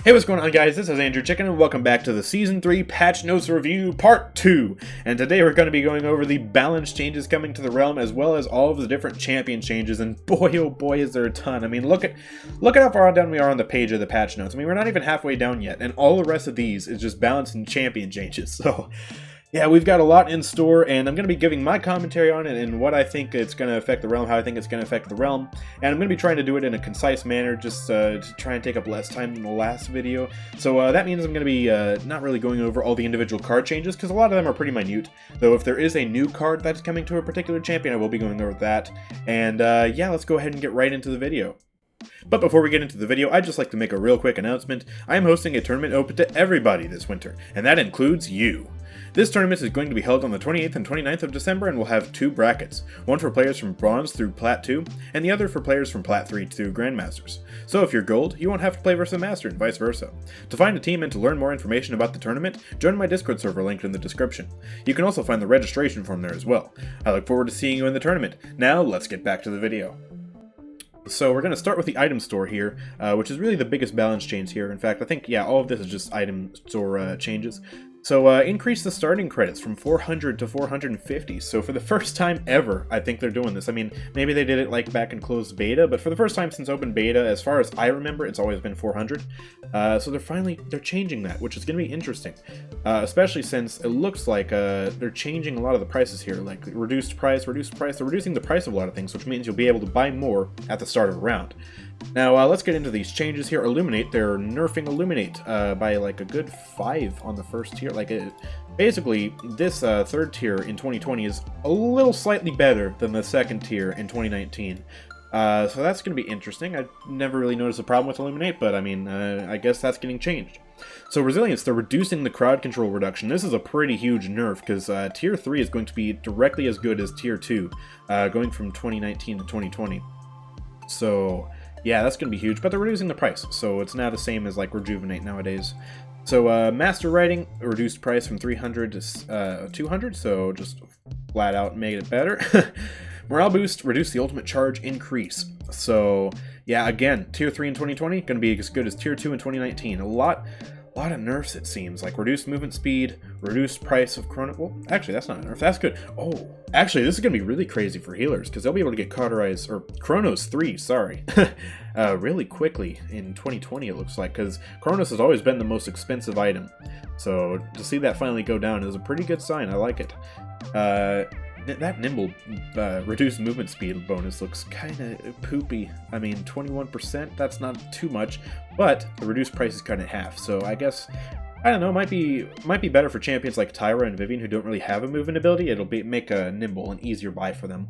Hey, what's going on, guys? This is Andrew Chicken, and welcome back to the Season 3 Patch Notes Review Part 2. And today we're going to be going over the balance changes coming to the Realm, as well as all of the different champion changes, and boy oh boy is there a ton. I mean, look at how far down we are on the page of the patch notes. I mean, we're not even halfway down yet, and all the rest of these is just balance and champion changes, so... yeah, we've got a lot in store, and I'm going to be giving my commentary on it and what I think it's going to affect the Realm, how I think it's going to affect the Realm, and I'm going to be trying to do it in a concise manner, just to try and take up less time than the last video. So that means I'm going to be not really going over all the individual card changes, because a lot of them are pretty minute, though if there is a new card that's coming to a particular champion, I will be going over that. And yeah, let's go ahead and get right into the video. But before we get into the video, I'd just like to make a real quick announcement. I am hosting a tournament open to everybody this winter, and that includes you. This tournament is going to be held on the 28th and 29th of December and will have two brackets, one for players from Bronze through Plat 2, and the other for players from Plat 3 through Grandmasters. So if you're Gold, you won't have to play versus a Master and vice versa. To find a team and to learn more information about the tournament, join my Discord server linked in the description. You can also find the registration form there as well. I look forward to seeing you in the tournament. Now let's get back to the video. So we're going to start with the item store here, which is really the biggest balance change here. In fact, I think, yeah, all of this is just item store changes. So increase the starting credits from 400 to 450. So for the first time ever, I think they're doing this. I mean, maybe they did it like back in closed beta, but for the first time since open beta, as far as I remember, it's always been 400. So they're changing that, which is going to be interesting, especially since it looks like they're changing a lot of the prices here, like reduced price. They're reducing the price of a lot of things, which means you'll be able to buy more at the start of a round. Now, let's get into these changes here. Illuminate, they're nerfing Illuminate by like a good 5 on the first tier. Like, basically, this third tier in 2020 is a little slightly better than the second tier in 2019. So that's going to be interesting. I never really noticed a problem with Illuminate, but I mean, I guess that's getting changed. So Resilience, they're reducing the crowd control reduction. This is a pretty huge nerf, because Tier 3 is going to be directly as good as Tier 2, going from 2019 to 2020. So... yeah, that's going to be huge, but they're reducing the price, so it's now the same as like Rejuvenate nowadays. So Master Writing, reduced price from 300 to 200, so just flat out made it better. Morale Boost, reduce the ultimate charge increase. So yeah, again, Tier 3 in 2020, going to be as good as Tier 2 in 2019. A lot of nerfs, it seems, like reduced movement speed, reduced price of chrono. Well, actually, that's not a nerf. That's good. Oh, actually, this is going to be really crazy for healers, because they'll be able to get Cauterize, or Chronos 3, sorry, really quickly in 2020, it looks like, because Chronos has always been the most expensive item. So to see that finally go down is a pretty good sign. I like it. That nimble reduced movement speed bonus looks kind of poopy. I mean, 21%, that's not too much, but the reduced price is cut in half, so I guess, I don't know, might be better for champions like Tyra and Vivian who don't really have a movement ability. It'll make a nimble and easier buy for them.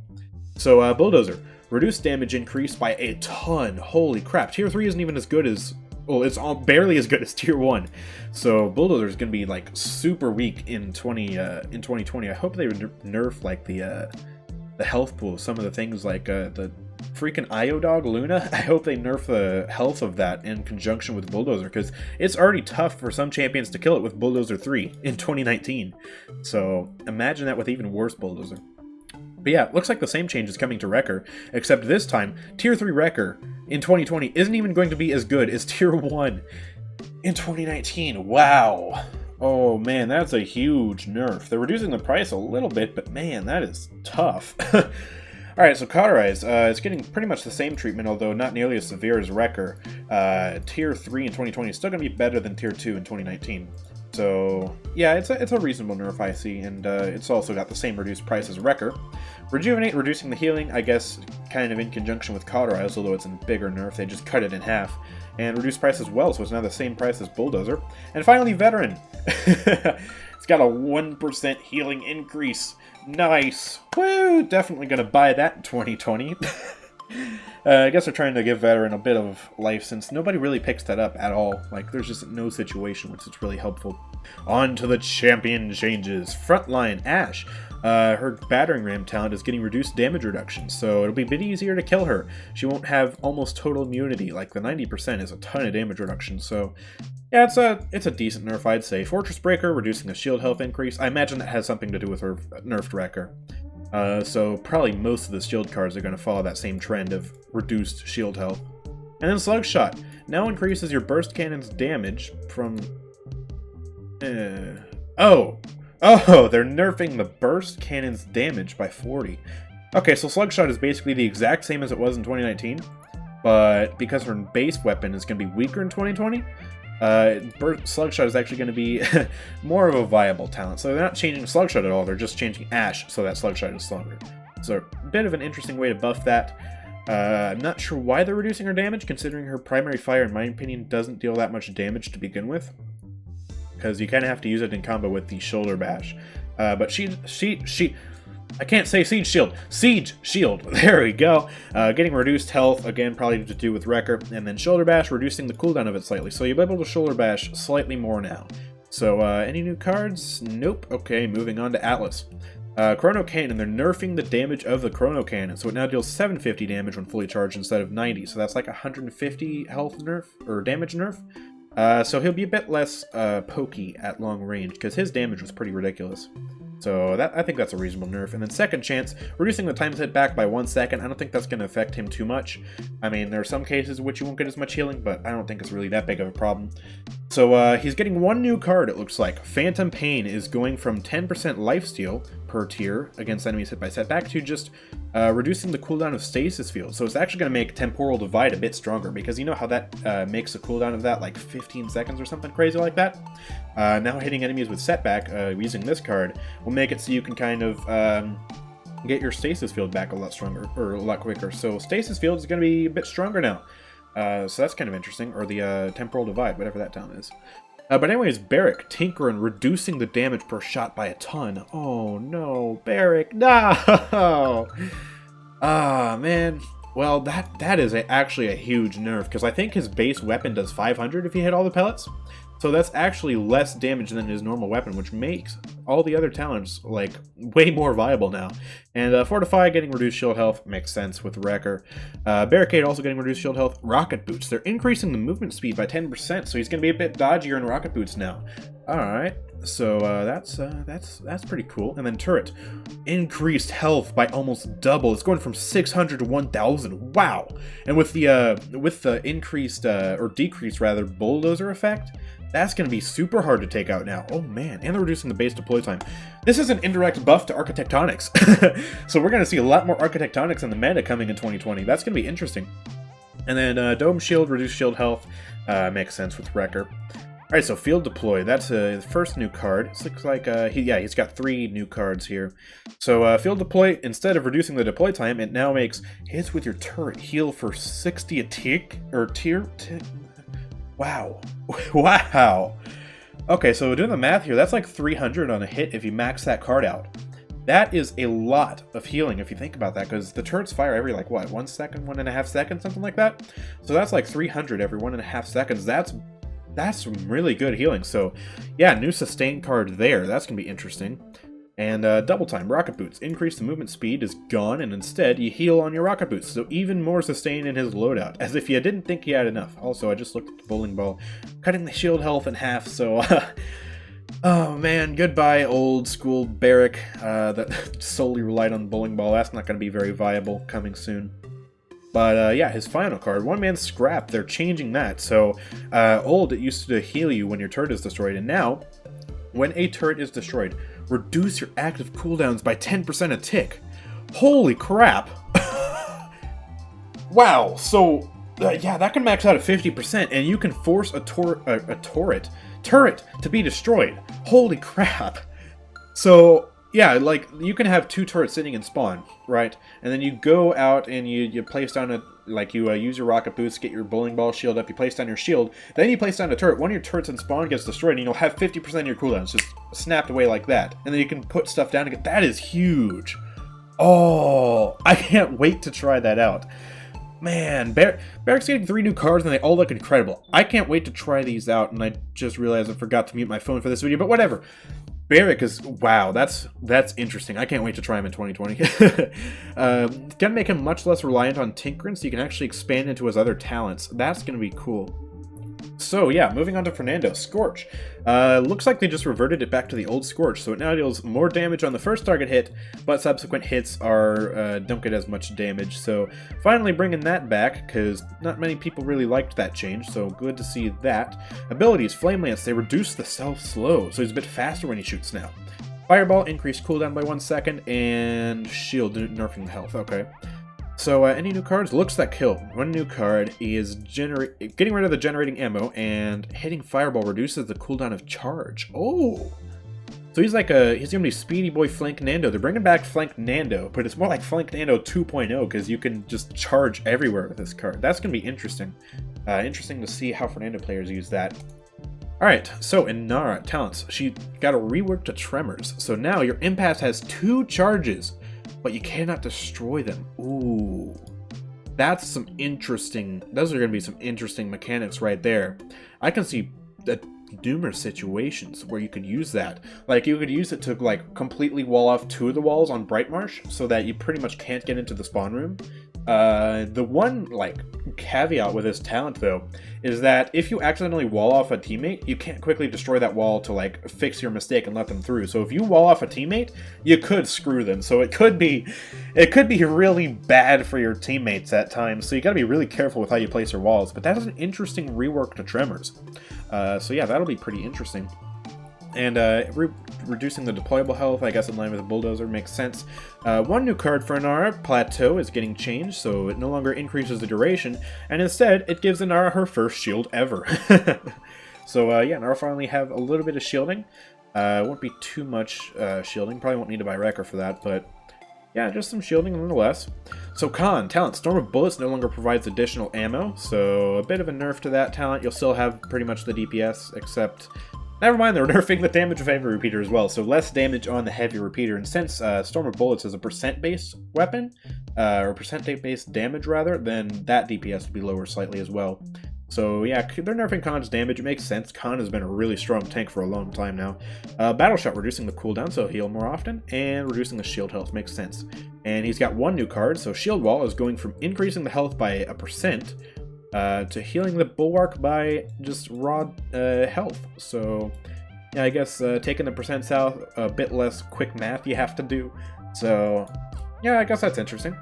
So Bulldozer, reduced damage increase by a ton. Holy crap, Tier 3 isn't even as good as... well, it's barely as good as Tier 1. So Bulldozer is going to be like super weak in 2020. I hope they nerf like the health pool. Some of the things like the freaking Iodog Luna. I hope they nerf the health of that in conjunction with Bulldozer, because it's already tough for some champions to kill it with Bulldozer 3 in 2019. So imagine that with even worse Bulldozer. But yeah, looks like the same change is coming to Wrecker, except this time, Tier 3 Wrecker in 2020 isn't even going to be as good as Tier 1 in 2019. Wow. Oh man, that's a huge nerf. They're reducing the price a little bit, but man, that is tough. Alright, so Cauterize, it's getting pretty much the same treatment, although not nearly as severe as Wrecker. Tier 3 in 2020 is still going to be better than Tier 2 in 2019. So, yeah, it's a reasonable nerf, I see, and it's also got the same reduced price as Wrecker. Rejuvenate, reducing the healing, I guess, kind of in conjunction with Cauterize, although it's a bigger nerf, they just cut it in half. And reduced price as well, so it's now the same price as Bulldozer. And finally, Veteran. It's got a 1% healing increase. Nice. Woo! Definitely gonna buy that in 2020. I guess they're trying to give Veteran a bit of life, since nobody really picks that up at all. Like, there's just no situation which is really helpful. On to the champion changes. Frontline, Ashe. Her battering ram talent is getting reduced damage reduction, so it'll be a bit easier to kill her. She won't have almost total immunity, like the 90% is a ton of damage reduction, so yeah, it's a decent nerf, I'd say. Fortress Breaker, reducing the shield health increase. I imagine that has something to do with her nerfed Wrecker. So probably most of the shield cards are going to follow that same trend of reduced shield health. And then Slug Shot. Now increases your burst cannon's damage from... Oh, they're nerfing the burst cannon's damage by 40. Okay, so Slug Shot is basically the exact same as it was in 2019, but because her base weapon is going to be weaker in 2020, Slug Shot is actually going to be more of a viable talent. So they're not changing Slug Shot at all, they're just changing Ash so that Slug Shot is stronger. So a bit of an interesting way to buff that. I'm not sure why they're reducing her damage, considering her primary fire, in my opinion, doesn't deal that much damage to begin with. Because you kind of have to use it in combo with the Shoulder Bash. But I can't say Siege Shield. Siege Shield. There we go. Getting reduced health, again, probably to do with Wrecker. And then Shoulder Bash, reducing the cooldown of it slightly. So you'll be able to Shoulder Bash slightly more now. So, any new cards? Nope. Okay, moving on to Atlas. Chrono Cannon, they're nerfing the damage of the Chrono Cannon. So it now deals 750 damage when fully charged instead of 90. So that's like 150 health nerf, or damage nerf. So he'll be a bit less pokey at long range, because his damage was pretty ridiculous. So I think that's a reasonable nerf. And then Second Chance, reducing the time hit back by 1 second. I don't think that's going to affect him too much. I mean, there are some cases in which you won't get as much healing, but I don't think it's really that big of a problem. So he's getting one new card, it looks like. Phantom Pain is going from 10% lifesteal per tier against enemies hit by setback to just reducing the cooldown of Stasis Field. So it's actually going to make Temporal Divide a bit stronger, because you know how that makes a cooldown of that like 15 seconds or something crazy like that? Now hitting enemies with setback using this card will make it so you can kind of get your Stasis Field back a lot stronger, or a lot quicker. So Stasis Field is going to be a bit stronger now. So that's kind of interesting, or the Temporal Divide, whatever that talent is. But anyways, Barik, Tinkerin, reducing the damage per shot by a ton. Oh no, Barik, no! Ah, man. Well, that is actually a huge nerf, because I think his base weapon does 500 if you hit all the pellets. So that's actually less damage than his normal weapon, which makes all the other talents, like, way more viable now. And Fortify getting reduced shield health makes sense with Wrecker. Barricade also getting reduced shield health. Rocket Boots, they're increasing the movement speed by 10%, so he's going to be a bit dodgier in Rocket Boots now. Alright, so that's pretty cool. And then Turret, increased health by almost double. It's going from 600 to 1,000. Wow! And with the increased, or decreased rather, Bulldozer effect, that's going to be super hard to take out now. Oh man, and they're reducing the base deploy time. This is an indirect buff to Architectonics. So we're going to see a lot more Architectonics in the meta coming in 2020. That's going to be interesting. And then Dome Shield, reduced shield health. Makes sense with Wrecker. Alright, so Field Deploy, that's the first new card. It looks like, he's got 3 new cards here. So Field Deploy, instead of reducing the deploy time, it now makes hits with your turret heal for 60 a tick, or tier. Wow. Wow. Okay, so doing the math here, that's like 300 on a hit if you max that card out. That is a lot of healing if you think about that, because the turrets fire every, like, what, 1 second, 1.5 seconds, something like that? So that's like 300 every 1.5 seconds. That's some really good healing. So, yeah, new sustain card there. That's going to be interesting. And Double Time, Rocket Boots. Increase the movement speed is gone, and instead you heal on your Rocket Boots. So even more sustain in his loadout, as if you didn't think he had enough. Also, I just looked at the bowling ball, cutting the shield health in half, so... oh man, goodbye old school Barik that solely relied on the bowling ball. That's not going to be very viable coming soon. But yeah, his final card, One Man Scrap, they're changing that. So old, it used to heal you when your turret is destroyed, and now, when a turret is destroyed, reduce your active cooldowns by 10% a tick. Holy crap! Wow, so yeah, that can max out at 50%, and you can force a turret to be destroyed. Holy crap! So yeah, like, you can have 2 turrets sitting in spawn, right? And then you go out and you place down a, like, you use your rocket boots, get your bowling ball shield up, you place down your shield, then you place down a turret. One of your turrets in spawn gets destroyed, and you'll have 50% of your cooldowns just snapped away like that. And then you can put stuff down again. That is huge! Oh, I can't wait to try that out. Man, Barik's getting 3 new cards, and they all look incredible. I can't wait to try these out, and I just realized I forgot to mute my phone for this video, but whatever. Barik is, wow, that's interesting. I can't wait to try him in 2020. Gonna make him much less reliant on Tinkerin, so you can actually expand into his other talents. That's gonna be cool. So yeah, moving on to Fernando. Scorch. Looks like they just reverted it back to the old Scorch, so it now deals more damage on the first target hit, but subsequent hits are don't get as much damage. So finally bringing that back, because not many people really liked that change, so good to see that. Abilities, Flame Lance, they reduce the self-slow, so he's a bit faster when he shoots now. Fireball, increased cooldown by 1 second, and Shield, nerfing the health, okay. So, any new cards? Looks that kill. One new card is getting rid of the generating ammo, and hitting Fireball reduces the cooldown of charge. Oh! So he's gonna be Speedy Boy Flank Nando. They're bringing back Flank Nando, but it's more like Flank Nando 2.0, because you can just charge everywhere with this card. That's gonna be interesting. Interesting to see how Fernando players use that. Alright, so Inara, talents. She got a rework to Tremors. So now your Impasse has 2 charges, but you cannot destroy them. Ooh. That's some interesting... Those are going to be some interesting mechanics right there. I can see numerous situations where you could use that. Like, you could use it to, like, completely wall off 2 of the walls on Brightmarsh, so that you pretty much can't get into the spawn room. The one, like, caveat with this talent, though, is that if you accidentally wall off a teammate, you can't quickly destroy that wall to, like, fix your mistake and let them through. So if you wall off a teammate, you could screw them. So it could be really bad for your teammates at times. So you gotta be really careful with how you place your walls. But that is an interesting rework to Tremors. So yeah, that'll be pretty interesting. And reducing the deployable health, I guess in line with the Bulldozer, makes sense. One new card for Inara, Plateau, is getting changed, so it no longer increases the duration, and instead, it gives Inara her first shield ever. So yeah, Inara finally have a little bit of shielding. Won't be too much shielding, probably won't need to buy Wrecker for that, but yeah, just some shielding nonetheless. So Khan, talent, Storm of Bullets no longer provides additional ammo, so a bit of a nerf to that talent. You'll still have pretty much the DPS, except... Never mind, they're nerfing the damage of heavy repeater as well, so less damage on the heavy repeater. And since Storm of Bullets is a percent-based weapon, or percent-based damage rather, then that DPS will be lower slightly as well. So yeah, they're nerfing Khan's damage. It makes sense. Khan has been a really strong tank for a long time now. Battle Shot reducing the cooldown, so heal more often, and reducing the shield health makes sense. And he's got one new card, so Shield Wall is going from increasing the health by 1%, to healing the Bulwark by just raw health. So yeah, I guess taking the percent south, a bit less quick math you have to do. So yeah, I guess that's interesting.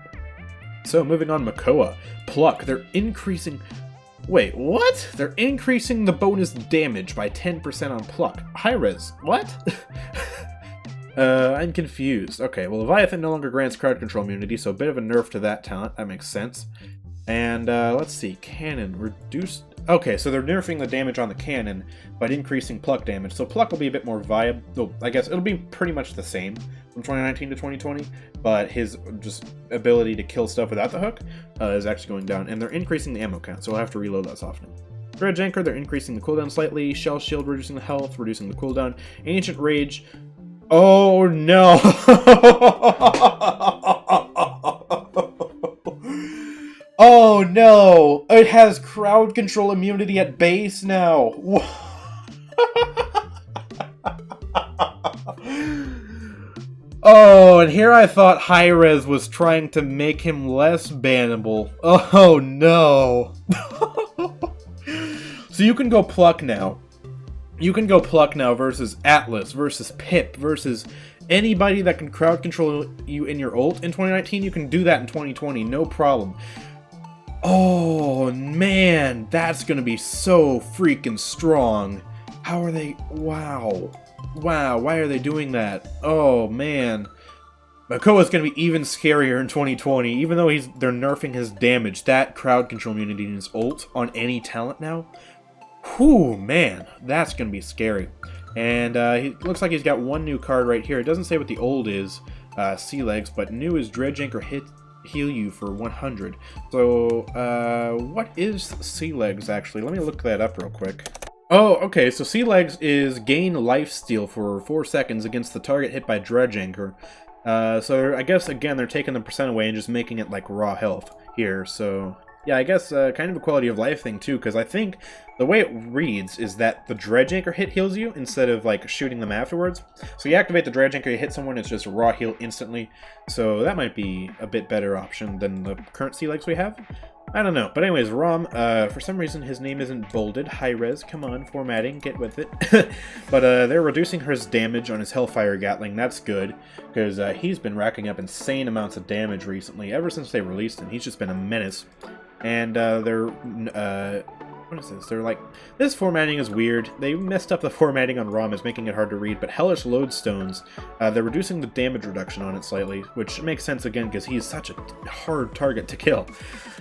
So moving on, Makoa. Pluck, they're increasing... Wait, what? They're increasing the bonus damage by 10% on Pluck. High res, what? I'm confused. Okay, well, Leviathan no longer grants card control immunity, so a bit of a nerf to that talent. That makes sense. And let's see, Cannon reduced... Okay, so they're nerfing the damage on the cannon, but increasing Pluck damage. So Pluck will be a bit more viable. I guess it'll be pretty much the same from 2019 to 2020, but his just ability to kill stuff without the hook is actually going down. And they're increasing the ammo count, so we'll have to reload less often. Dredge Anchor, they're increasing the cooldown slightly. Shell Shield reducing the health, reducing the cooldown. Ancient Rage... Oh no! Oh no! It has crowd control immunity at base now! Oh, and here I thought Hi-Rez was trying to make him less bannable. Oh no! So you can go Pluck now. You can go Pluck now versus Atlas, versus Pip, versus anybody that can crowd control you in your ult in 2019. You can do that in 2020, no problem. Oh, man, that's gonna be so freaking strong. How are they? Wow. Wow, why are they doing that? Oh, man. Makoa's gonna be even scarier in 2020, even though they're nerfing his damage. That crowd control immunity in his ult on any talent now. Whew, man, that's gonna be scary. And he looks like he's got one new card right here. It doesn't say what the old is, Sea Legs, but new is Dredge Anchor heal you for 100. So, what is Sea Legs, actually? Let me look that up real quick. Oh, okay, so Sea Legs is gain lifesteal for 4 seconds against the target hit by Dredge Anchor. So I guess, again, they're taking the percent away and just making it like raw health here, so... Yeah, I guess kind of a quality of life thing too, because I think the way it reads is that the Dredge Anchor hit heals you instead of like shooting them afterwards. So you activate the Dredge Anchor, you hit someone, it's just a raw heal instantly. So that might be a bit better option than the current Sea Legs we have. I don't know. But anyways, Raum, for some reason his name isn't bolded. High res, come on, formatting, get with it. But they're reducing his damage on his Hellfire Gatling. That's good, because he's been racking up insane amounts of damage recently. Ever since they released him, he's just been a menace. And they're, what is this? They're like, this formatting is weird. They messed up the formatting on Raum, is making it hard to read, but Hellish Lodestones, they're reducing the damage reduction on it slightly, which makes sense again, because he's such a hard target to kill.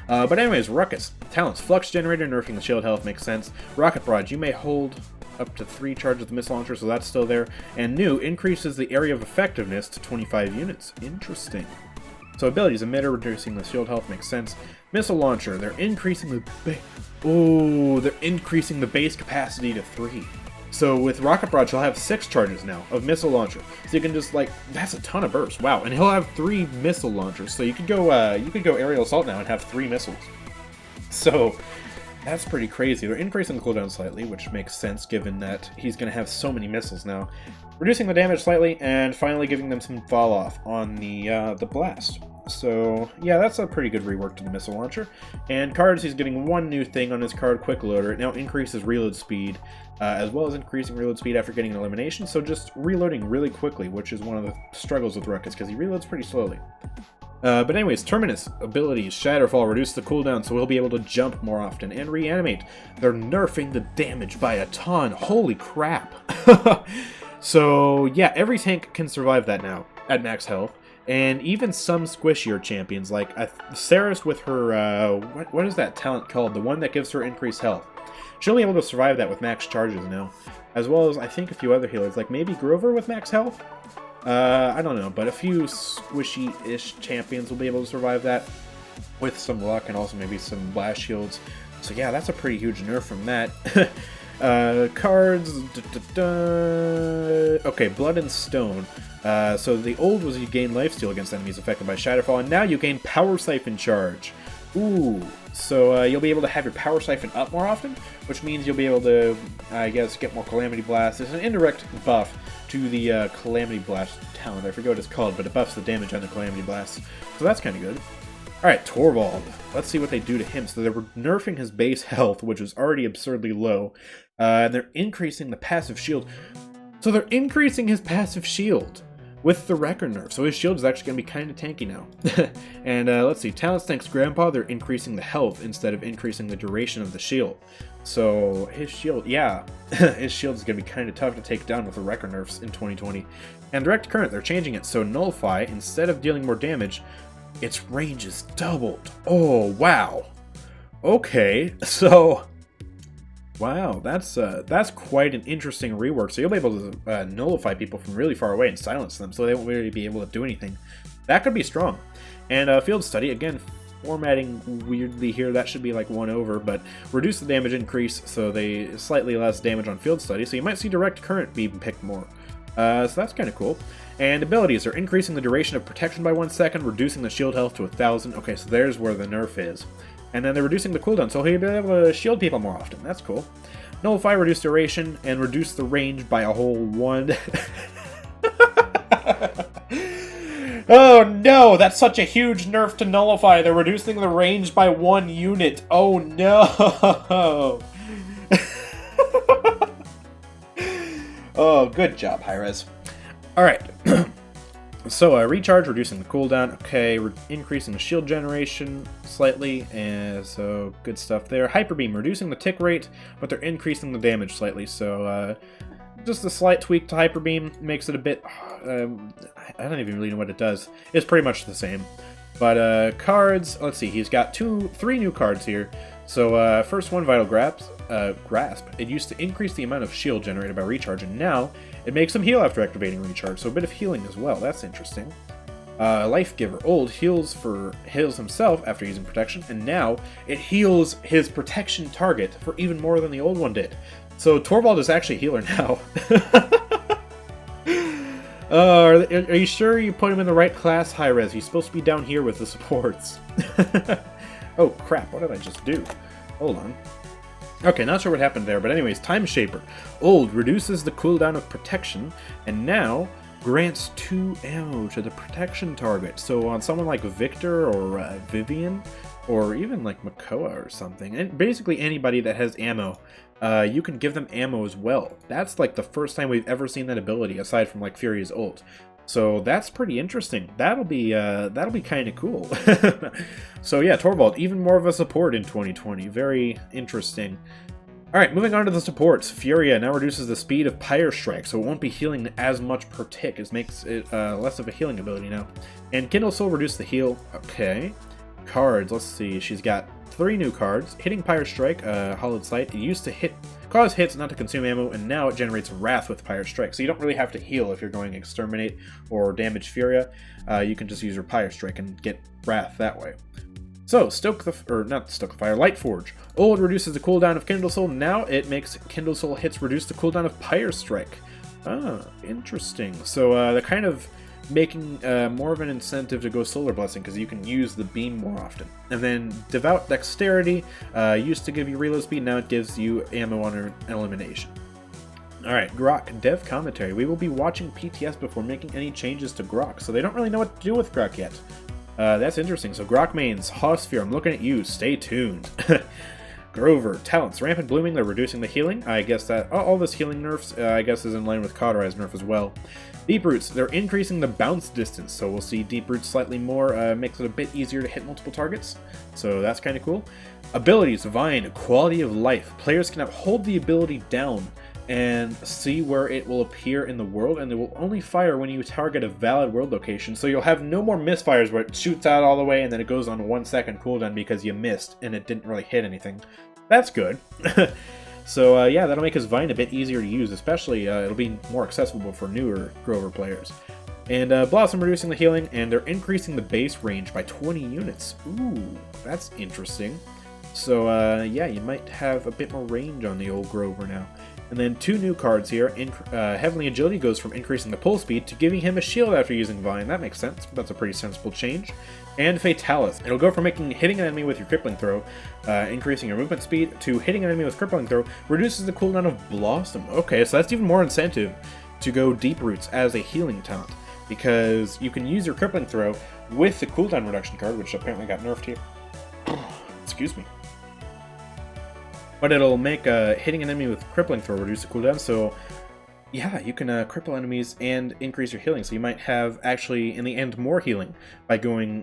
But anyways, Ruckus. Talents. Flux Generator, nerfing the shield health makes sense. Rocket Barrage. You may hold up to 3 charges of the missile launcher, so that's still there. And new, increases the area of effectiveness to 25 units. Interesting. So abilities. Emitter, reducing the shield health makes sense. Missile Launcher. They're increasing the increasing the base capacity to 3. So with Rocket Barrage, he'll have 6 charges now of Missile Launcher. So you can just, like, that's a ton of burst. Wow, and he'll have 3 Missile Launchers. So you could go Aerial Assault now and have 3 missiles. So that's pretty crazy. They're increasing the cooldown slightly, which makes sense given that he's going to have so many missiles now. Reducing the damage slightly, and finally giving them some fall off on the blast. So, yeah, that's a pretty good rework to the Missile Launcher. And cards, he's getting one new thing on his card, Quick Loader. It now increases reload speed, as well as increasing reload speed after getting an elimination, so just reloading really quickly, which is one of the struggles with Ruckus, because he reloads pretty slowly. But anyways, Terminus abilities, Shatterfall, reduce the cooldown, so he'll be able to jump more often, and Reanimate. They're nerfing the damage by a ton. Holy crap. So, yeah, every tank can survive that now, at max health. And even some squishier champions, like Seris with her, what is that talent called? The one that gives her increased health. She'll be able to survive that with max charges now. As well as, I think, a few other healers, like maybe Grover with max health? I don't know, but a few squishy-ish champions will be able to survive that with some luck and also maybe some blast shields. So yeah, that's a pretty huge nerf from that. Cards. Okay, Blood and Stone. So the old was you gain lifesteal against enemies affected by Shatterfall, and now you gain Power Siphon charge. Ooh, so you'll be able to have your Power Siphon up more often, which means you'll be able to, I guess, get more Calamity Blast. It's an indirect buff to the Calamity Blast talent. I forget what it's called, but it buffs the damage on the Calamity Blast. So that's kind of good. Alright, Torvald. Let's see what they do to him. So they're nerfing his base health, which is already absurdly low. And they're increasing the passive shield. So they're increasing his passive shield with the Wrecker nerf. So his shield is actually going to be kind of tanky now. And let's see. Talents thanks Grandpa, they're increasing the health instead of increasing the duration of the shield. So his shield, yeah, his shield is going to be kind of tough to take down with the Wrecker nerfs in 2020. And Direct Current, they're changing it. So Nullify, instead of dealing more damage, its range is doubled. Oh, wow. Okay, so wow, that's quite an interesting rework. So you'll be able to nullify people from really far away and silence them, so they won't really be able to do anything. That could be strong. And Field Study, again, formatting weirdly here, that should be like 1 over, but reduce the damage increase, so they slightly less damage on Field Study, so you might see Direct Current be picked more. So that's kind of cool. And abilities are increasing the duration of protection by 1 second, reducing the shield health to 1,000. Okay, so there's where the nerf is. And then they're reducing the cooldown, so he'll be able to shield people more often. That's cool. Nullify, reduce duration, and reduce the range by a whole 1. Oh no, that's such a huge nerf to Nullify. They're reducing the range by 1 unit. Oh no. Oh, good job, Hi-Res. Alright. So, recharge, reducing the cooldown. Okay, increasing the shield generation slightly, and so good stuff there. Hyper Beam, reducing the tick rate, but they're increasing the damage slightly. So, just a slight tweak to Hyper Beam makes it a bit. I don't even really know what it does. It's pretty much the same. But cards, let's see. He's got 3 new cards here. So, first one, Vital Grasp. It used to increase the amount of shield generated by recharge, and now it makes him heal after activating recharge, so a bit of healing as well. That's interesting. Life Giver. Old heals himself after using protection, and now it heals his protection target for even more than the old one did. So Torvald is actually a healer now. Are you sure you put him in the right class, Hi-Res? He's supposed to be down here with the supports. Oh crap, what did I just do? Hold on. Okay, not sure what happened there, but anyways, Time Shaper. Old reduces the cooldown of protection, and now grants 2 ammo to the protection target. So on someone like Viktor or Vivian, or even like Makoa or something. And basically anybody that has ammo, you can give them ammo as well. That's like the first time we've ever seen that ability, aside from like Furia's ult. So that's pretty interesting. That'll be kind of cool. So yeah, Torvald, even more of a support in 2020. Very interesting. Alright, moving on to the supports. Furia now reduces the speed of Pyre Strike, so it won't be healing as much per tick. It makes it less of a healing ability now. And Kindle Soul reduce the heal. Okay. Cards, let's see. She's got 3 new cards. Hitting Pyre Strike, Hollowed Sight. It used to cause hits, not to consume ammo, and now it generates Wrath with Pyre Strike. So you don't really have to heal if you're going Exterminate or Damage Furia. You can just use your Pyre Strike and get Wrath that way. So, Light Forge. Old reduces the cooldown of Kindle Soul. Now it makes Kindle Soul hits reduce the cooldown of Pyre Strike. Ah, interesting. So they're kind of making more of an incentive to go Solar Blessing because you can use the beam more often. And then Devout Dexterity used to give you reload speed. Now it gives you ammo on an elimination. Alright, Grohk, Dev Commentary. We will be watching PTS before making any changes to Grohk, so they don't really know what to do with Grohk yet. That's interesting. So Grohk mains, Hawsphere, I'm looking at you, stay tuned. Grover, Talents, Rampant Blooming, they're reducing the healing. I guess that, all this healing nerfs, I guess is in line with Cauterize nerf as well. Deep Roots, they're increasing the bounce distance, so we'll see Deep Roots slightly more, makes it a bit easier to hit multiple targets. So that's kind of cool. Abilities, Vine, Quality of Life. Players can now hold the ability down and see where it will appear in the world, and it will only fire when you target a valid world location, so you'll have no more misfires where it shoots out all the way and then it goes on a 1 second cooldown because you missed and it didn't really hit anything. That's good. So yeah, that'll make his Vine a bit easier to use, especially it'll be more accessible for newer Grover players. And Blossom reducing the healing, and they're increasing the base range by 20 units. Ooh, that's interesting. So yeah, you might have a bit more range on the old Grover now. And then 2 new cards here. Heavenly Agility goes from increasing the pull speed to giving him a shield after using Vine. That makes sense. That's a pretty sensible change. And Fatalis. It'll go from hitting an enemy with your Crippling Throw, increasing your movement speed, to hitting an enemy with Crippling Throw, reduces the cooldown of Blossom. Okay, so that's even more incentive to go Deep Roots as a healing taunt, because you can use your Crippling Throw with the cooldown reduction card, which apparently got nerfed here. Excuse me. But it'll make hitting an enemy with Crippling Throw reduce the cooldown, so yeah, you can cripple enemies and increase your healing, so you might have actually, in the end, more healing by going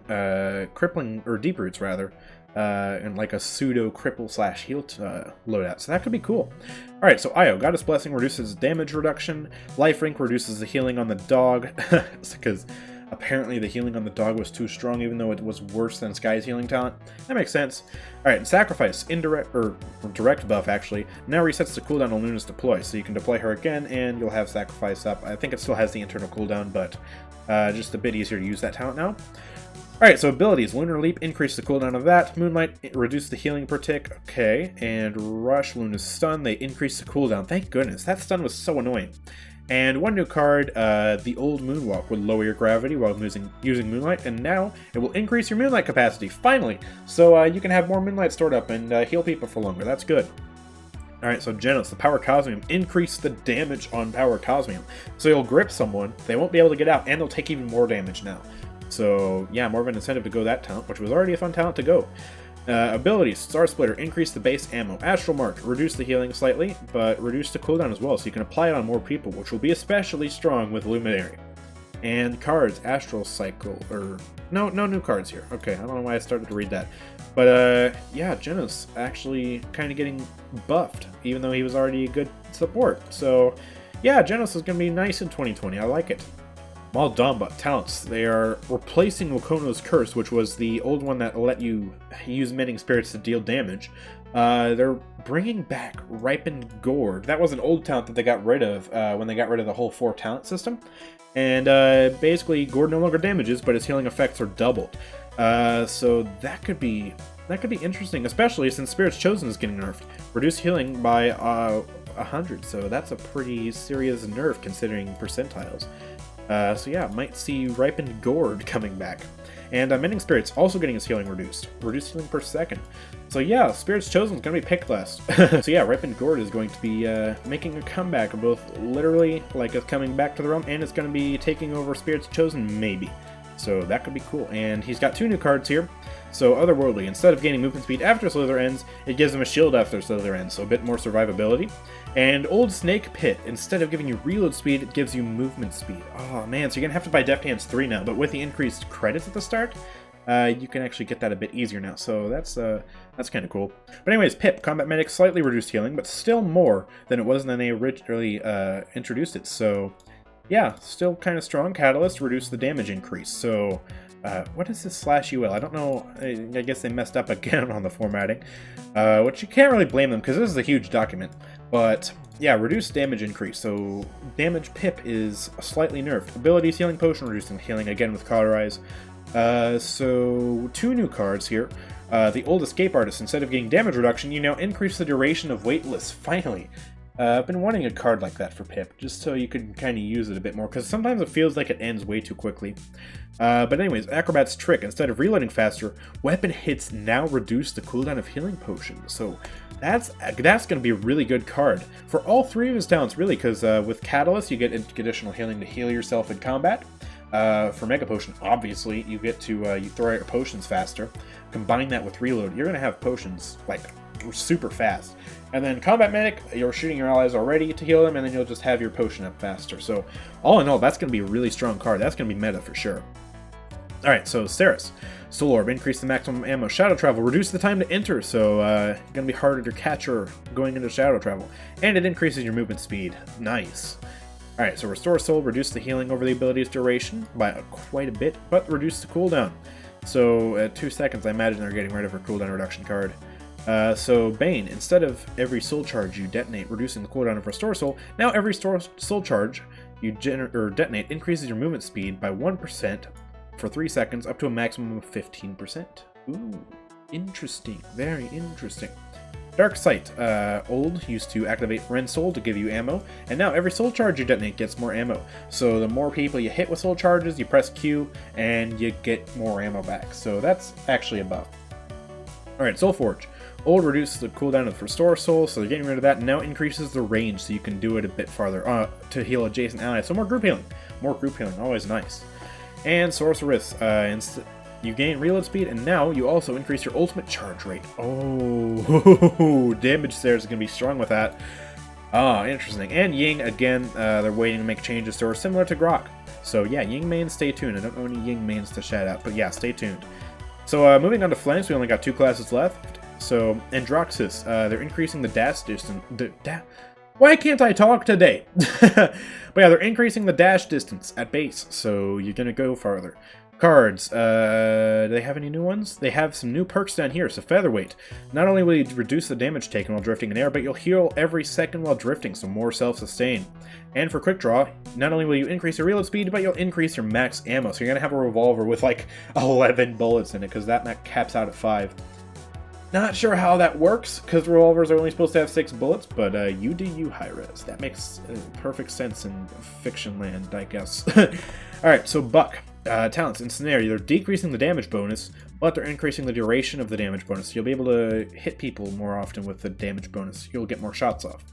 Crippling, or Deep Roots rather, and like a pseudo cripple / heal loadout, so that could be cool. Alright, so Io, Goddess Blessing reduces damage reduction, Life Rink reduces the healing on the dog, because apparently the healing on the dog was too strong, even though it was worse than Skye's healing talent. That makes sense. Alright, Sacrifice, indirect, or direct buff actually, now resets the cooldown on Luna's deploy, so you can deploy her again and you'll have Sacrifice up. I think it still has the internal cooldown, but just a bit easier to use that talent now. Alright, so abilities, Lunar Leap, increase the cooldown of that, Moonlight, reduce the healing per tick, okay, and Rush, Luna's stun, they increase the cooldown. Thank goodness, that stun was so annoying. And 1 new card, the old Moonwalk, would lower your gravity while using Moonlight, and now it will increase your Moonlight capacity, finally! So you can have more Moonlight stored up and heal people for longer, that's good. Alright, so Jenos, the Power Cosmium, increase the damage on Power Cosmium. So you'll grip someone, they won't be able to get out, and they'll take even more damage now. So yeah, more of an incentive to go that talent, which was already a fun talent to go. Abilities, Star Splitter, increase the base ammo. Astral Mark, reduce the healing slightly, but reduce the cooldown as well, so you can apply it on more people, which will be especially strong with Luminary. And cards, Astral Cycle, or... No new cards here. Okay, I don't know why I started to read that. But yeah, Jenos actually kind of getting buffed, even though he was already a good support. So yeah, Jenos is going to be nice in 2020, I like it. Maldamba, talents. They are replacing Wakono's Curse, which was the old one that let you use Mending Spirits to deal damage. They're bringing back Ripened Gourd. That was an old talent that they got rid of when they got rid of the whole 4 talent system. And basically, Gourd no longer damages, but his healing effects are doubled. So that could be interesting, especially since Spirit's Chosen is getting nerfed. Reduce healing by 100, so that's a pretty serious nerf considering percentiles. So yeah, might see Ripened Gourd coming back. And Mending Spirits also getting his healing reduced. Reduced healing per second. So yeah, Spirit's Chosen is going to be picked less. So yeah, Ripened Gourd is going to be making a comeback, both literally, like it's coming back to the realm, and it's going to be taking over Spirit's Chosen, maybe. So that could be cool. And he's got 2 new cards here. So Otherworldly, instead of gaining movement speed after Slither ends, it gives him a shield after Slither ends, so a bit more survivability. And Old Snake Pit, instead of giving you reload speed, it gives you movement speed. Oh man, so you're going to have to buy Deft Hands 3 now, but with the increased credits at the start, you can actually get that a bit easier now, so that's kind of cool. But anyways, Pip, Combat Medic, slightly reduced healing, but still more than it was when they originally introduced it, so yeah, still kind of strong. Catalyst, reduce the damage increase, so what is this /UL? I don't know, I guess they messed up again on the formatting, which you can't really blame them, because this is a huge document, but yeah, reduce damage increase, so damage Pip is slightly nerfed. Abilities, Healing Potion, reducing healing again with Cauterize. So 2 new cards here. The Old Escape Artist, instead of getting damage reduction, you now increase the duration of Weightless, finally. I've been wanting a card like that for Pip, just so you can kind of use it a bit more, because sometimes it feels like it ends way too quickly. But anyways, Acrobat's Trick, instead of reloading faster, weapon hits now reduce the cooldown of Healing Potion. So that's going to be a really good card for all 3 of his talents, really, because with Catalyst, you get additional healing to heal yourself in combat. For Mega Potion, obviously, you get to you throw out your potions faster. Combine that with Reload, you're going to have potions, like, super fast. And then Combat Medic, you're shooting your allies already to heal them, and then you'll just have your potion up faster. So, all in all, that's going to be a really strong card. That's going to be meta for sure. Alright, so Seris. Soul Orb, increase the maximum ammo. Shadow Travel, reduce the time to enter, so going to be harder to catch her going into Shadow Travel. And it increases your movement speed. Nice. Alright, so Restore Soul, reduce the healing over the ability's duration by quite a bit, but reduce the cooldown. So at 2 seconds, I imagine they're getting rid of her cooldown reduction card. So Bane, instead of every soul charge you detonate, reducing the cooldown of Restore Soul, now every soul charge you detonate increases your movement speed by 1% for 3 seconds, up to a maximum of 15%. Ooh, interesting, very interesting. Dark Sight, old, used to activate Ren Soul to give you ammo, and now every soul charge you detonate gets more ammo. So the more people you hit with soul charges, you press Q, and you get more ammo back. So that's actually a buff. Alright, Soul Forge. Old reduces the cooldown of Restore Soul, so they're getting rid of that, and now increases the range so you can do it a bit farther to heal adjacent allies. So more group healing. More group healing, always nice. And Sorceress, you gain reload speed, and now you also increase your ultimate charge rate. Oh, damage there is going to be strong with that. Ah, interesting. And Ying, again, they're waiting to make changes to her, similar to Grohk. So yeah, Ying mains, stay tuned. I don't know any Ying mains to shout out, but yeah, stay tuned. So moving on to flanks, we only got 2 classes left. So Androxus, they're increasing the dash distance. Why can't I talk today? But yeah, they're increasing the dash distance at base, so you're gonna go farther. Cards, do they have any new ones? They have some new perks down here. So Featherweight, not only will you reduce the damage taken while drifting in air, but you'll heal every second while drifting, so more self-sustain. And for Quick Draw, not only will you increase your reload speed, but you'll increase your max ammo. So you're gonna have a revolver with like 11 bullets in it, because that map caps out at 5. Not sure how that works, because revolvers are only supposed to have 6 bullets, but you do you, Hi-Res. That makes perfect sense in fiction land, I guess. Alright, so Buck. Talents, Ensnare, they're decreasing the damage bonus, but they're increasing the duration of the damage bonus. You'll be able to hit people more often with the damage bonus. You'll get more shots off.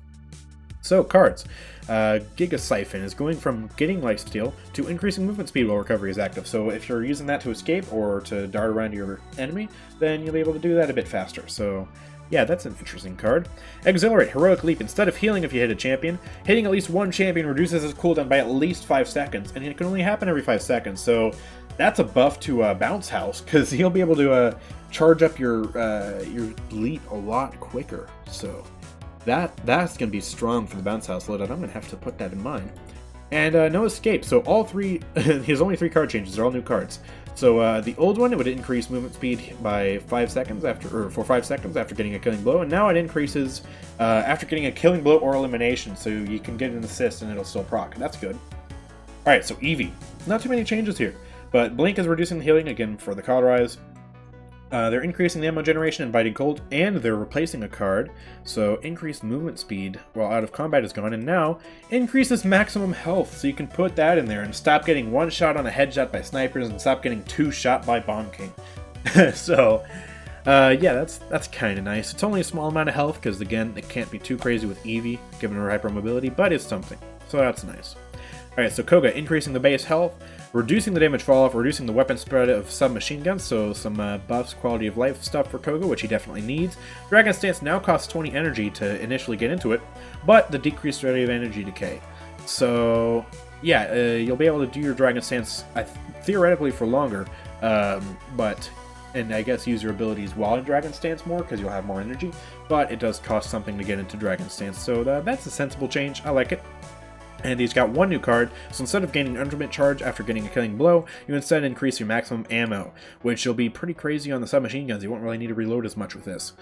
So, cards. Giga Siphon is going from getting lifesteal to increasing movement speed while recovery is active. So if you're using that to escape or to dart around your enemy, then you'll be able to do that a bit faster. So yeah, that's an interesting card. Exhilarate, Heroic Leap. Instead of healing if you hit a champion, hitting at least one champion reduces its cooldown by at least 5 seconds, and it can only happen every 5 seconds. So that's a buff to Bounce House, because he'll be able to charge up your leap a lot quicker. So that's going to be strong for the Bounce House loadout. I'm going to have to put that in mind. And no escape. So all 3, his only 3 card changes are all new cards. So the old one, it would increase movement speed by 5 seconds for 5 seconds after getting a killing blow, and now it increases after getting a killing blow or elimination. So you can get an assist and it'll still proc. That's good. All right, so Evie. Not too many changes here, but Blink is reducing the healing again for the Cauterize. They're increasing the ammo generation and Biting Cold, and they're replacing a card, so increased movement speed while out of combat is gone, and now increases maximum health, so you can put that in there and stop getting 1 shot on a headshot by snipers and stop getting 2 shot by Bomb King. So, yeah, that's kind of nice. It's only a small amount of health, because again, it can't be too crazy with Evie, given her hypermobility, but it's something, so that's nice. Alright, so Koga, increasing the base health. Reducing the damage fall off, reducing the weapon spread of submachine guns, so some buffs, quality of life stuff for Koga, which he definitely needs. Dragon Stance now costs 20 energy to initially get into it, but the decreased rate of energy decay. So, yeah, you'll be able to do your Dragon Stance theoretically for longer, and I guess use your abilities while in Dragon Stance more, because you'll have more energy, but it does cost something to get into Dragon Stance, so that's a sensible change. I like it. And he's got one new card, so instead of gaining Undermint Charge after getting a killing blow, you instead increase your maximum ammo, which will be pretty crazy on the submachine guns. You won't really need to reload as much with this.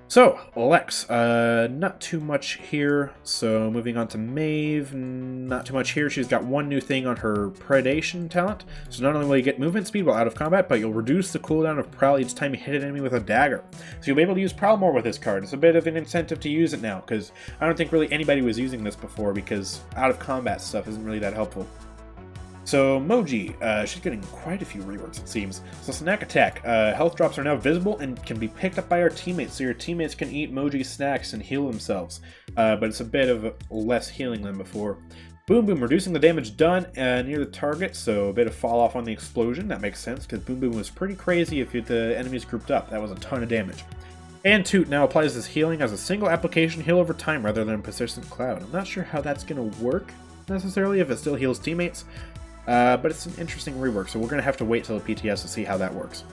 So, Lex, not too much here. So, moving on to Maeve, not too much here. She's got one new thing on her Predation talent. So, not only will you get movement speed while out of combat, but you'll reduce the cooldown of Prowl each time you hit an enemy with a dagger. So, you'll be able to use Prowl more with this card. It's a bit of an incentive to use it now, because I don't think really anybody was using this before, because out of combat stuff isn't really that helpful. So, Moji, she's getting quite a few reworks, it seems. So, Snack Attack. Health drops are now visible and can be picked up by our teammates, so your teammates can eat Moji snacks and heal themselves. But it's a bit of less healing than before. Boom Boom, reducing the damage done near the target, so a bit of fall off on the explosion. That makes sense, because Boom Boom was pretty crazy if the enemies grouped up. That was a ton of damage. And Toot now applies this healing as a single application heal over time rather than Persistent Cloud. I'm not sure how that's going to work, necessarily, if it still heals teammates. But it's an interesting rework, so we're going to have to wait till the PTS to see how that works.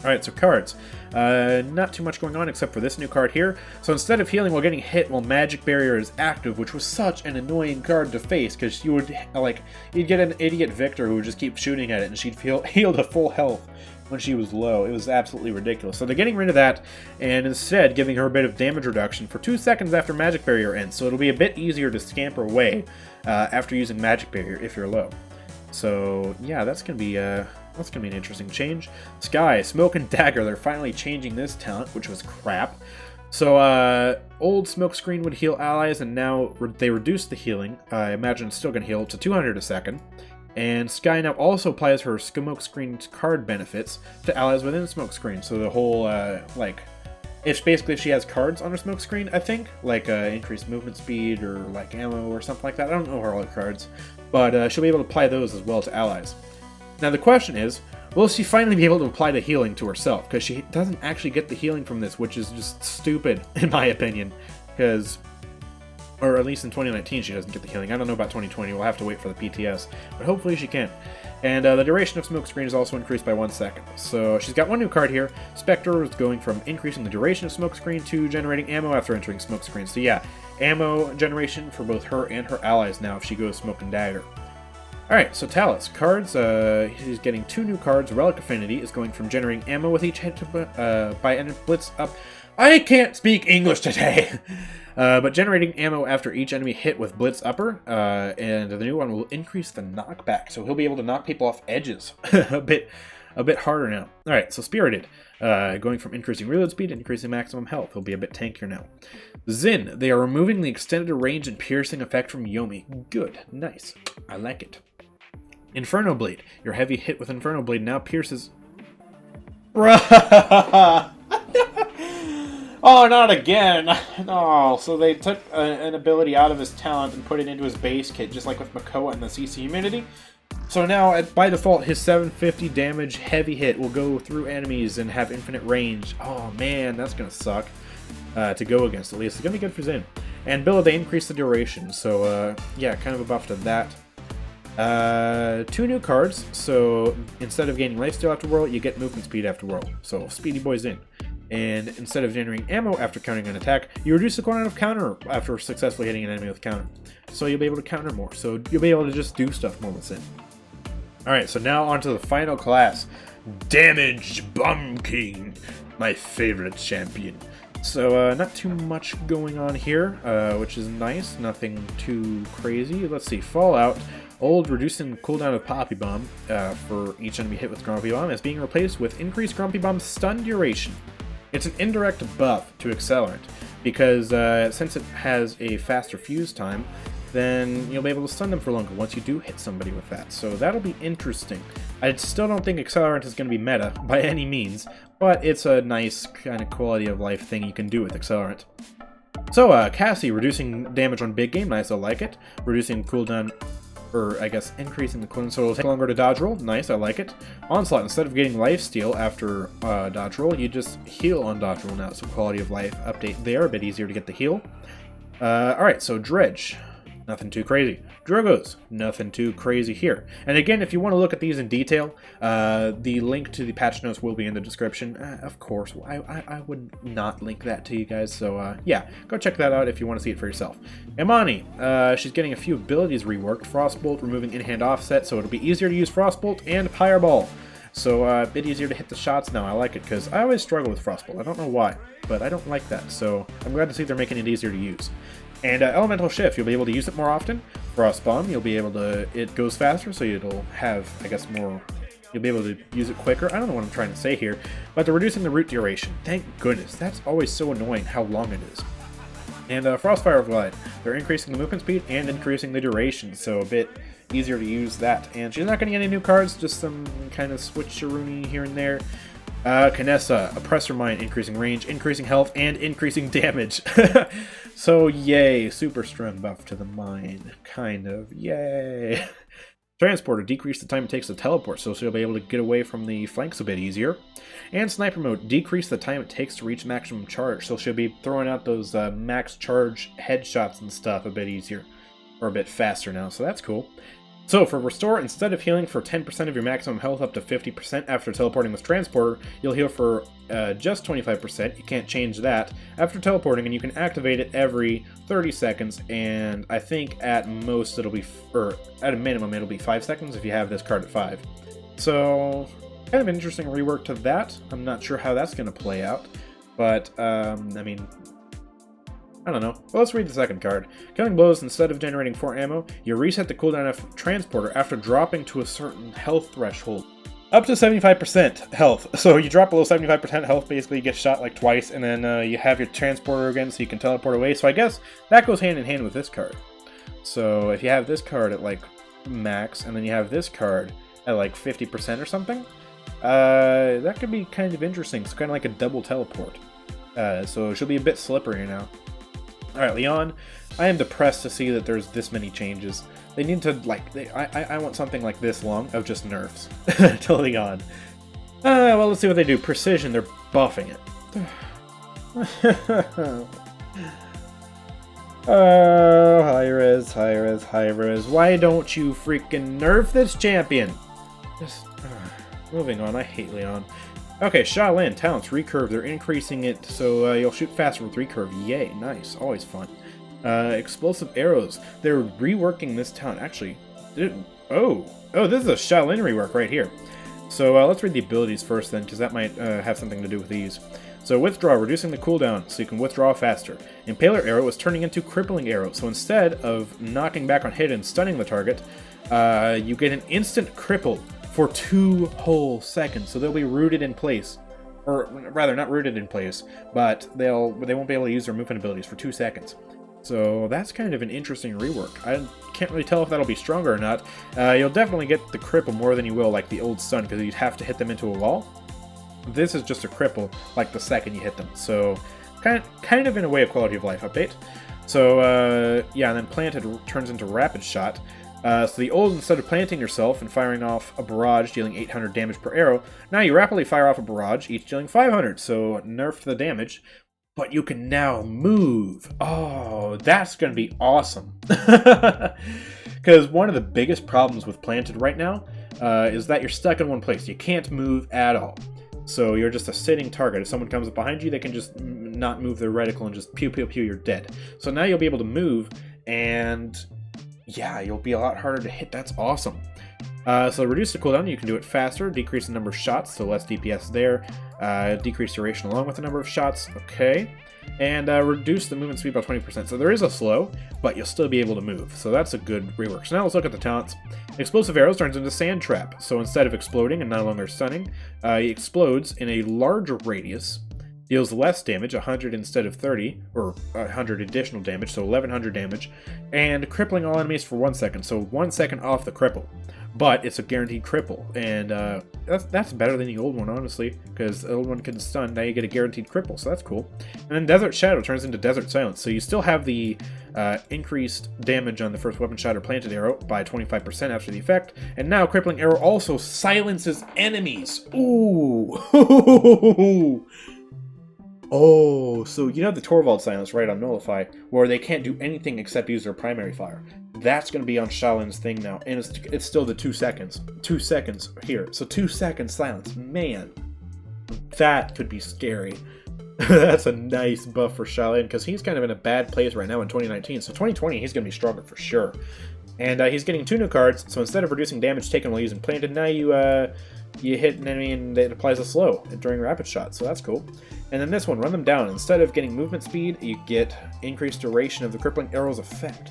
Alright, so cards. Not too much going on except for this new card here. So instead of healing while getting hit while Magic Barrier is active, which was such an annoying card to face, because you would, you'd get an idiot Viktor who would just keep shooting at it and she'd heal to full health when she was low. It was absolutely ridiculous. So they're getting rid of that and instead giving her a bit of damage reduction for 2 seconds after Magic Barrier ends. So it'll be a bit easier to scamper away after using Magic Barrier if you're low. So yeah, that's gonna be an interesting change. Skye, Smoke and Dagger, they're finally changing this talent, which was crap. So old Smoke Screen would heal allies, and now they reduced the healing. I imagine it's still gonna heal to 200 a second. And Skye now also applies her Smoke Screen's card benefits to allies within Smoke Screen. So the whole it's basically if she has cards on her Smoke Screen, I think, like increased movement speed or like ammo or something like that. I don't know her other cards, but she'll be able to apply those as well to allies. Now the question is, will she finally be able to apply the healing to herself? Because she doesn't actually get the healing from this, which is just stupid in my opinion. Because, or at least in 2019 she doesn't get the healing. I don't know about 2020, we'll have to wait for the PTS, but hopefully she can. And the duration of Smoke Screen is also increased by 1 second. So she's got one new card here. Spectre is going from increasing the duration of Smoke Screen to generating ammo after entering Smoke Screen. So yeah, ammo generation for both her and her allies now if she goes Smoke and Dagger. Alright, so Talus. Cards, he's getting 2 new cards. Relic Affinity is going from generating ammo with each hit by Blitz up. I can't speak English today! But generating ammo after each enemy hit with Blitz Upper, and the new one will increase the knockback, so he'll be able to knock people off edges a bit harder now. Alright, so Spirited, going from increasing reload speed to increasing maximum health. He'll be a bit tankier now. Zhin, they are removing the extended range and piercing effect from Yomi. Good, nice, I like it. Inferno Blade, your heavy hit with Inferno Blade now pierces... Oh, not again! Oh, so they took an ability out of his talent and put it into his base kit, just like with Makoa and the CC immunity. So now, by default, his 750 damage heavy hit will go through enemies and have infinite range. Oh man, that's gonna suck to go against, at least. It's gonna be good for Zhin. And Billa, they increase the duration, so yeah, kind of a buff to that. 2 new cards, so instead of gaining lifesteal after whirl, you get movement speed after whirl. So Speedy Boy's in. And instead of generating ammo after countering an attack, you reduce the quantity of counter after successfully hitting an enemy with counter. So you'll be able to counter more. So you'll be able to just do stuff more with Zhin. Alright, so now on to the final class. Damage Bomb King, my favorite champion. So not too much going on here, which is nice. Nothing too crazy. Let's see, Fallout. Old, reducing cooldown of Poppy Bomb for each enemy hit with Grumpy Bomb is being replaced with increased Grumpy Bomb stun duration. It's an indirect buff to Accelerant, because since it has a faster fuse time, then you'll be able to stun them for longer once you do hit somebody with that. So that'll be interesting. I still don't think Accelerant is going to be meta by any means, but it's a nice kind of quality of life thing you can do with Accelerant. So Cassie, reducing damage on big game, nice, I like it. Reducing cooldown or I guess increasing the cooldown, so it'll take longer to dodge roll. Nice, I like it. Onslaught, instead of getting lifesteal after dodge roll, you just heal on dodge roll now, so quality of life update there, a bit easier to get the heal. Alright, so Dredge, nothing too crazy. Drogoz, nothing too crazy here. And again, if you want to look at these in detail, the link to the patch notes will be in the description. Of course, I would not link that to you guys, so yeah, go check that out if you want to see it for yourself. Imani, she's getting a few abilities reworked. Frostbolt, removing in-hand offset, so it'll be easier to use Frostbolt, and Fireball. So a bit easier to hit the shots now. I like it, because I always struggle with Frostbolt. I don't know why, but I don't like that, so I'm glad to see they're making it easier to use. And Elemental Shift, you'll be able to use it more often. Frost Bomb, you'll be able to, it goes faster, so it'll have, I guess, more, you'll be able to use it quicker. I don't know what I'm trying to say here, but they're reducing the root duration. Thank goodness, that's always so annoying how long it is. And Frostfire Glide, they're increasing the movement speed and increasing the duration, so a bit easier to use that. And she's not going to get any new cards, just some kind of switcheroony here and there. Kinessa, Oppressor Mine, increasing range, increasing health, and increasing damage. So yay, super strong buff to the mine, kind of, yay. Transporter, decrease the time it takes to teleport, so she'll be able to get away from the flanks a bit easier. And Sniper Mode, decrease the time it takes to reach maximum charge, so she'll be throwing out those max charge headshots and stuff a bit easier, or a bit faster now, so that's cool. So for Restore, instead of healing for 10% of your maximum health up to 50% after teleporting with Transporter, you'll heal for just 25%. You can't change that after teleporting, and you can activate it every 30 seconds, and I think at most it'll be, or at a minimum it'll be 5 seconds if you have this card at 5. So, kind of an interesting rework to that. I'm not sure how that's going to play out, but, I mean, I don't know. Well, let's read the second card. Killing blows, instead of generating 4 ammo, you reset the cooldown of Transporter after dropping to a certain health threshold. Up to 75% health. So you drop below 75% health, basically you get shot like twice, and then you have your Transporter again so you can teleport away. So I guess that goes hand in hand with this card. So if you have this card at like max, and then you have this card at like 50% or something, that could be kind of interesting. It's kind of like a double teleport. So she'll be a bit slippery now. Alright, Lian, I am depressed to see that there's this many changes. They need to, like, I want something like this long of just nerfs to Lian. Well, let's see what they do. Precision, they're buffing it. Oh, high-res, high-res, high-res. Why don't you freaking nerf this champion? Just, moving on, I hate Lian. Okay, Sha Lin, talents, recurve, they're increasing it so you'll shoot faster with recurve. Yay, nice, always fun. Explosive arrows, they're reworking this talent. Actually, oh, this is a Sha Lin rework right here. So let's read the abilities first then, because that might have something to do with these. So withdraw, reducing the cooldown so you can withdraw faster. Impaler arrow is turning into crippling arrow, so instead of knocking back on hit and stunning the target, you get an instant cripple for 2 whole seconds, so they'll be rooted in place, or rather not rooted in place, but they won't be able to use their movement abilities for 2 seconds. So that's kind of an interesting rework. I can't really tell if that'll be stronger or not. You'll definitely get the cripple more than you will like the old stun, because you'd have to hit them into a wall. This is just a cripple like the second you hit them, so kind of in a way a quality of life update. So yeah, and then planted turns into rapid shot. So the old, instead of planting yourself and firing off a barrage dealing 800 damage per arrow, now you rapidly fire off a barrage, each dealing 500, so nerfed the damage. But you can now move. Oh, that's going to be awesome. Because one of the biggest problems with planted right now is that you're stuck in one place. You can't move at all. So you're just a sitting target. If someone comes up behind you, they can just not move their reticle and just pew, pew, pew, you're dead. So now you'll be able to move, and yeah, you'll be a lot harder to hit. That's awesome. So reduce the cooldown, you can do it faster, decrease the number of shots, so less DPS there, decrease duration along with the number of shots, okay, and reduce the movement speed by 20%. So there is a slow, but you'll still be able to move, so that's a good rework. So now let's look at the talents. Explosive arrows turns into sand trap, so instead of exploding and no longer stunning, he explodes in a larger radius, deals less damage, 100 instead of 30, or 100 additional damage, so 1100 damage, and crippling all enemies for 1 second, so 1 second off the cripple. But it's a guaranteed cripple, and that's better than the old one, honestly, because the old one can stun, now you get a guaranteed cripple, so that's cool. And then Desert Shadow turns into Desert Silence, so you still have the increased damage on the first weapon shot or planted arrow by 25% after the effect, and now Crippling Arrow also silences enemies. Ooh! Oh, so you know the Torvald silence, right, on Nullify, where they can't do anything except use their primary fire. That's going to be on Sha Lin's thing now, and it's still the 2 seconds. 2 seconds here, so 2 seconds silence. Man, that could be scary. That's a nice buff for Sha Lin, because he's kind of in a bad place right now in 2019, so 2020 he's going to be stronger for sure. And he's getting 2 new cards, so instead of reducing damage taken while using planted, now you hit an enemy and it applies a slow during rapid shot, so that's cool. And then this one, Run Them Down. Instead of getting movement speed, you get increased duration of the Crippling Arrow's effect,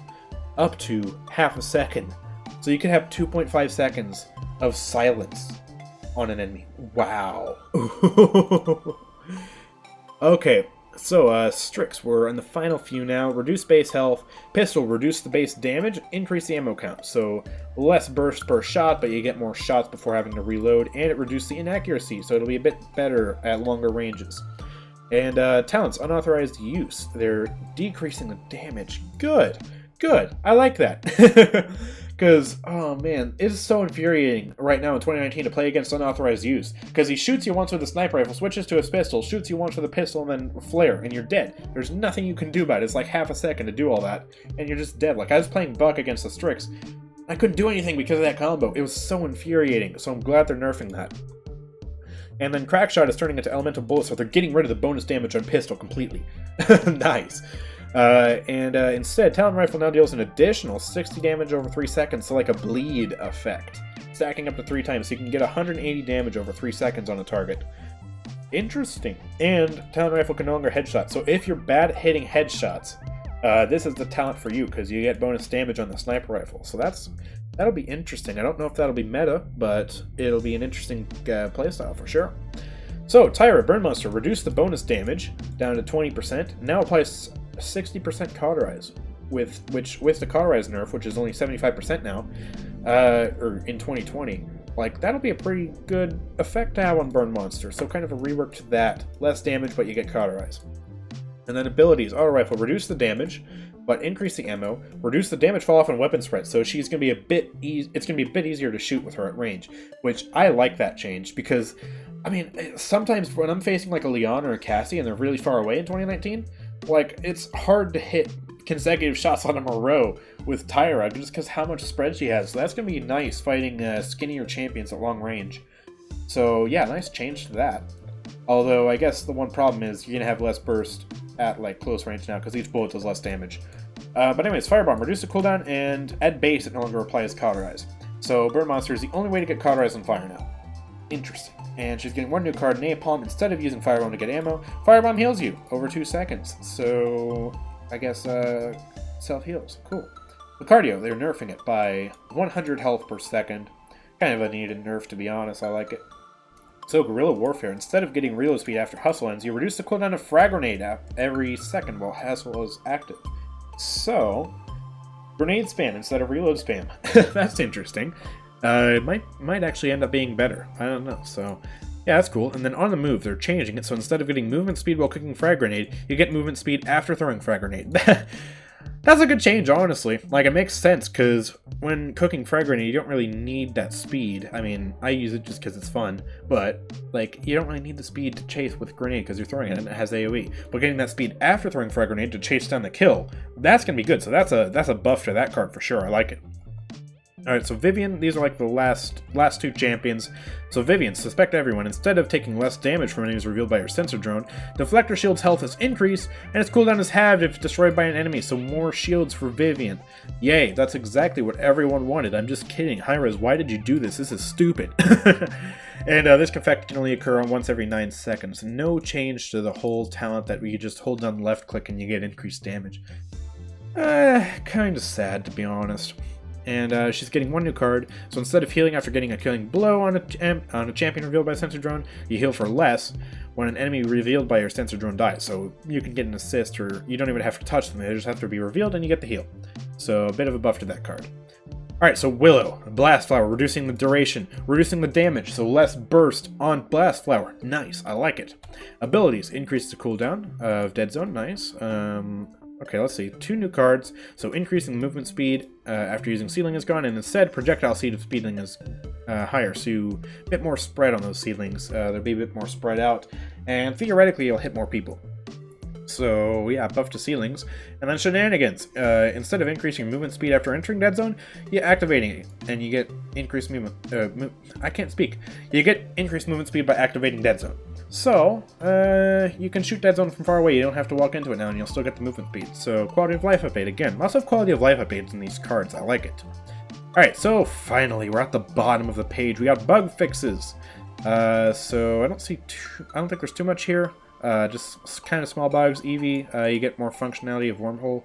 up to half a second. So you can have 2.5 seconds of silence on an enemy. Wow. Okay, so Strix, we're in the final few now. Reduce base health. Pistol, reduce the base damage, increase the ammo count. So less burst per shot, but you get more shots before having to reload, and it reduces the inaccuracy, so it'll be a bit better at longer ranges. And talents, unauthorized use. They're decreasing the damage. Good. Good. I like that. Because, oh man, it's so infuriating right now in 2019 to play against unauthorized use. Because he shoots you once with a sniper rifle, switches to his pistol, shoots you once with a pistol, and then flare, and you're dead. There's nothing you can do about it. It's like half a second to do all that, and you're just dead. Like, I was playing Buck against the Strix. I couldn't do anything because of that combo. It was so infuriating, so I'm glad they're nerfing that. And then Crackshot is turning into Elemental Bullet, so they're getting rid of the bonus damage on pistol completely. Nice. Instead, Talon Rifle now deals an additional 60 damage over 3 seconds, so like a bleed effect, stacking up to 3 times, so you can get 180 damage over 3 seconds on a target. Interesting. And Talon Rifle can no longer headshot, so if you're bad at hitting headshots, this is the talent for you, because you get bonus damage on the Sniper Rifle, so that'll be interesting. I don't know if that'll be meta, but it'll be an interesting playstyle for sure. So, Tyra, Burn Monster, reduce the bonus damage down to 20%, now applies 60% Cauterize, with the Cauterize nerf, which is only 75% now, or in 2020, like, that'll be a pretty good effect to have on Burn Monster, so kind of a rework to that. Less damage, but you get Cauterize. And then abilities, Auto Rifle, reduce the damage, but increase the ammo, reduce the damage fall off on weapon spread, so she's going to be it's going to be a bit easier to shoot with her at range, which I like that change, because, I mean, sometimes when I'm facing like a Lian or a Cassie and they're really far away in 2019, like, it's hard to hit consecutive shots on them in a row with Tyra, just because how much spread she has, so that's going to be nice fighting skinnier champions at long range. So yeah, nice change to that. Although, I guess the one problem is you're going to have less burst at like close range now, because each bullet does less damage. But anyways, Firebomb, reduce the cooldown, and at base it no longer applies Cauterize. So Burn Monster is the only way to get Cauterize on fire now. Interesting. And she's getting 1 new card, Napalm. Instead of using Firebomb to get ammo, Firebomb heals you over 2 seconds. So, I guess, self-heals. Cool. The Cardio, they're nerfing it by 100 health per second. Kind of a needed nerf, to be honest. I like it. So, Guerrilla Warfare. Instead of getting reload speed after Hustle ends, you reduce the cooldown of Frag Grenade every second while Hustle is active. So, Grenade spam instead of reload spam. That's interesting. It might actually end up being better. I don't know. So, yeah, that's cool. And then on the move, they're changing it. So instead of getting movement speed while cooking Frag Grenade, you get movement speed after throwing Frag Grenade. That's a good change, honestly. Like, it makes sense, because when cooking Frag Grenade, you don't really need that speed. I mean, I use it just because it's fun, but, like, you don't really need the speed to chase with Grenade because you're throwing it and it has AoE. But getting that speed after throwing Frag Grenade to chase down the kill, that's going to be good. So that's a buff to that card for sure. I like it. Alright, so Vivian, these are like the last 2 champions. So Vivian, Suspect Everyone. Instead of taking less damage from enemies revealed by her sensor drone, Deflector Shield's health is increased, and its cooldown is halved if destroyed by an enemy, so more shields for Vivian. Yay, that's exactly what everyone wanted. I'm just kidding. Hi-Rez, why did you do this? This is stupid. And this effect can only occur once every 9 seconds. No change to the whole talent that you just hold down left click and you get increased damage. Kind of sad, to be honest. and she's getting 1 new card. So instead of healing after getting a killing blow on a champion revealed by a sensor drone, you heal for less when an enemy revealed by your sensor drone dies. So you can get an assist, or you don't even have to touch them, they just have to be revealed and you get the heal. So a bit of a buff to that card. Alright, so Willow, Blast Flower, reducing the duration, reducing the damage, so less burst on Blast Flower. Nice, I like it. Abilities, increase the cooldown of Dead Zone, nice. Okay, let's see, 2 new cards, so increasing movement speed after using Sealing is gone, and instead projectile speed of speeding is higher, so a bit more spread on those Sealings. They'll be a bit more spread out, and theoretically you'll hit more people. So yeah, buff to Sealings. And then Shenanigans. Instead of increasing movement speed after entering Dead Zone, you're activating it, and you get increased movement. I can't speak. You get increased movement speed by activating Dead Zone. So you can shoot Dead Zone from far away. You don't have to walk into it now, and you'll still get the movement speed. So quality of life update again. Lots of quality of life updates in these cards. I like it. All right, so finally we're at the bottom of the page. We got bug fixes. So I don't think there's too much here. Just kind of small bugs. Evie, you get more functionality of Wormhole.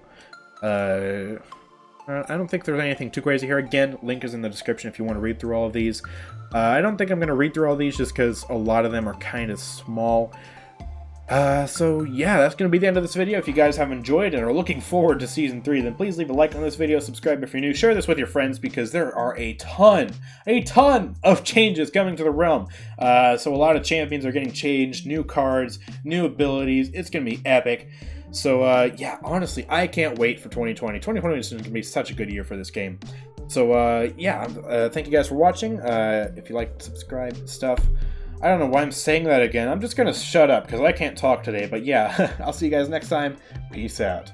I don't think there's anything too crazy here. Again, link is in the description if you want to read through all of these. I don't think I'm going to read through all these just because a lot of them are kind of small. So yeah, that's going to be the end of this video. If you guys have enjoyed and are looking forward to Season 3, then please leave a like on this video, subscribe if you're new, share this with your friends because there are a ton of changes coming to the realm. So a lot of champions are getting changed, new cards, new abilities. It's going to be epic. So yeah, honestly, I can't wait for 2020. 2020 is going to be such a good year for this game. So yeah, thank you guys for watching. If you like, subscribe, stuff. I don't know why I'm saying that again. I'm just going to shut up because I can't talk today. But yeah, I'll see you guys next time. Peace out.